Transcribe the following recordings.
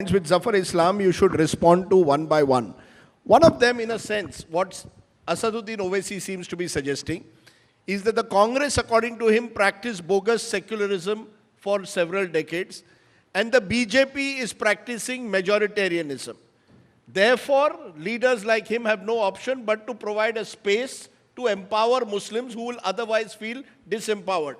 with Zafar Islam, you should respond to one by one. One of them, in a sense, what Asaduddin Owaisi seems to be suggesting is that the Congress, according to him, practiced bogus secularism for several decades, and the BJP is practicing majoritarianism. Therefore, leaders like him have no option but to provide a space to empower Muslims who will otherwise feel disempowered.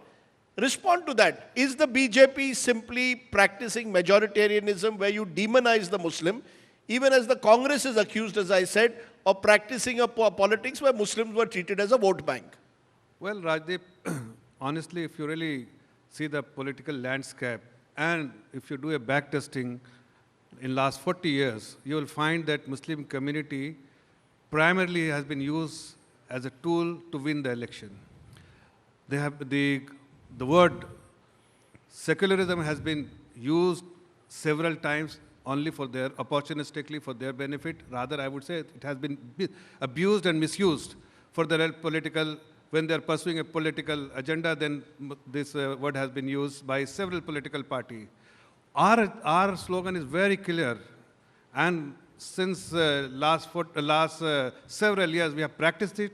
Respond to that. Is the BJP simply practicing majoritarianism where you demonize the Muslim, even as the Congress is accused, as I said, of practicing a politics where Muslims were treated as a vote bank? Well, Rajdeep, honestly, if you really see the political landscape and if you do a backtesting in last 40 years, you will find that Muslim community primarily has been used as a tool to win the election. They have the word secularism has been used several times only for their, opportunistically for their benefit. Rather, I would say it has been abused and misused for their political, when they're pursuing a political agenda, then this word has been used by several political parties. Our slogan is very clear, and since last several years we have practiced it,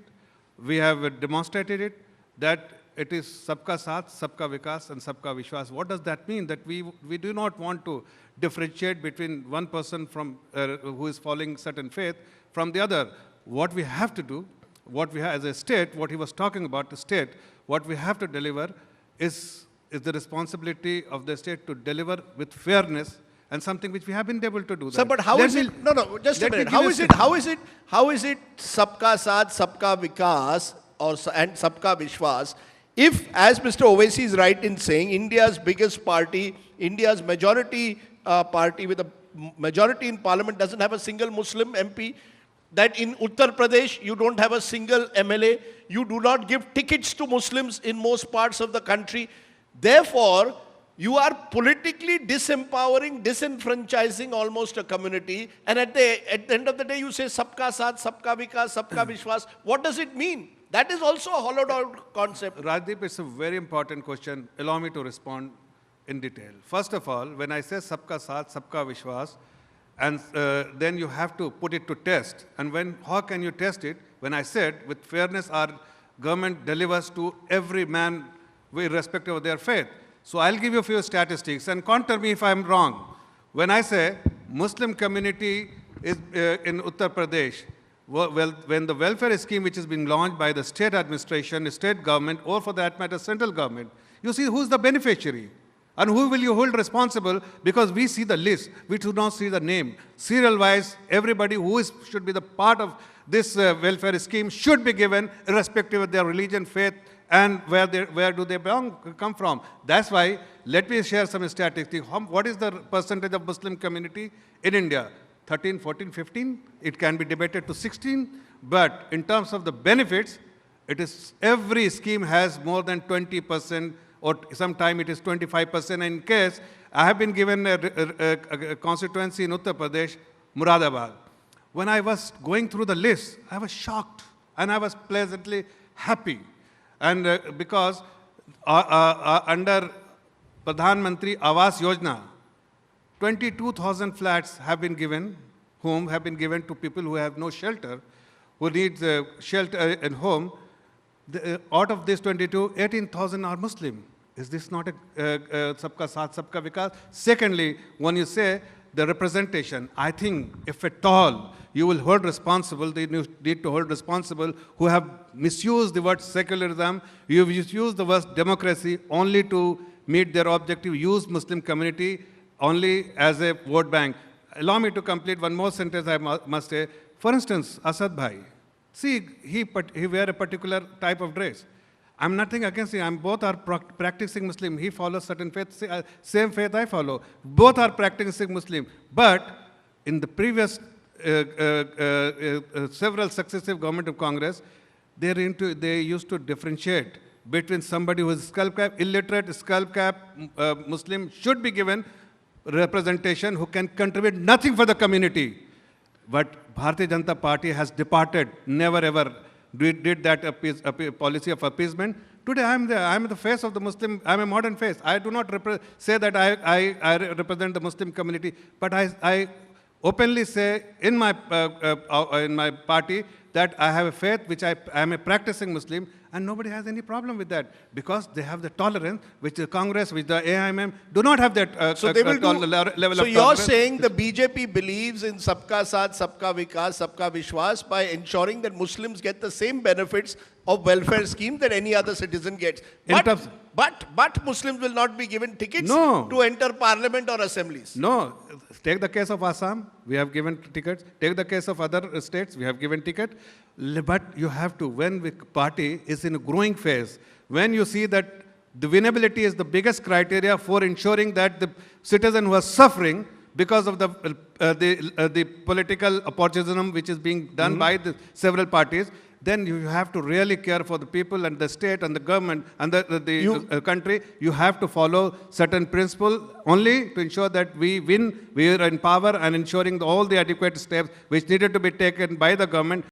we have demonstrated it, that it is Sabka Saath, Sabka Vikas and Sabka Vishwas. What does that mean? That we do not want to differentiate between one person from who is following certain faith from the other. What we have to do, what we have as a state, what he was talking about, the state, what we have to deliver is the responsibility of the state to deliver with fairness, and something which we have been able to do. Sir, but how is it? No, just a minute. How is it Sabka Saath, Sabka Vikas, and Sabka Vishwas? If, as Mr. Owaisi is right in saying, India's biggest party, India's majority party with a majority in parliament doesn't have a single Muslim MP, that in Uttar Pradesh you don't have a single MLA, you do not give tickets to Muslims in most parts of the country. Therefore, you are politically disempowering, disenfranchising almost a community, and at the end of the day you say Sabka Saath, Sabka Vikas, Sabka Vishwas. What does it mean? That is also a hollowed out concept. Rajdeep, it's a very important question. Allow me to respond in detail. First of all, when I say Sabka Saath, Sabka Vishwas, and then you have to put it to test. And how can you test it? When I said, with fairness, our government delivers to every man irrespective of their faith. So I'll give you a few statistics and counter me if I'm wrong. When I say Muslim community is in Uttar Pradesh, well, when the welfare scheme which is being launched by the state administration, state government, or for that matter, central government, you see who's the beneficiary and who will you hold responsible, because we see the list, we do not see the name. Serial-wise, everybody who should be the part of this welfare scheme should be given, irrespective of their religion, faith, and where do they come from. That's why, let me share some statistics. What is the percentage of Muslim community in India? 13, 14, 15, it can be debated to 16, but in terms of the benefits, it is every scheme has more than 20%, or sometime it is 25%. In case, I have been given a constituency in Uttar Pradesh, Muradabad. When I was going through the list, I was shocked, and I was pleasantly happy. And because under Pradhan Mantri Awas Yojana, 22,000 flats have been given, to people who have no shelter, who need shelter and home. Out of this 22, 18,000 are Muslim. Is this not a Sabka Saath, Sabka Vikas? Secondly, when you say the representation, I think if at all you will hold responsible, they need to hold responsible who have misused the word secularism, you have used the word democracy only to meet their objective, use Muslim community only as a vote bank. Allow me to complete one more sentence I must say. For instance, Asad Bhai, see, he wear a particular type of dress. I'm nothing against him. Both are practicing Muslim. He follows certain faith, same faith I follow. Both are practicing Muslim. But in the previous several successive government of Congress, they used to differentiate between somebody who is skull cap, illiterate, skull cap, Muslim should be given representation, who can contribute nothing for the community. But Bharatiya Janata Party has departed, never ever did that policy of appeasement. Today I am the face of the Muslim, I am a modern face. I do not say that I represent the Muslim community, but I openly say in my party that I have a faith which I am a practicing Muslim, and nobody has any problem with that because they have the tolerance which the Congress, which the AIMM do not have that So they will level so of you're tolerance. saying the BJP believes in Sabka Saath, Sabka Vikas, Sabka Vishwas by ensuring that Muslims get the same benefits of welfare scheme that any other citizen gets. In terms- But Muslims will not be given tickets No. to enter parliament or assemblies. No, take the case of Assam, we have given tickets. Take the case of other states, we have given ticket. But you have to, when the party is in a growing phase, when you see that the winnability is the biggest criteria for ensuring that the citizen who is suffering because of the political opportunism which is being done by the several parties, then you have to really care for the people and the state and the government and the country. You have to follow certain principle only to ensure that we win, we are in power and ensuring all the adequate steps which needed to be taken by the government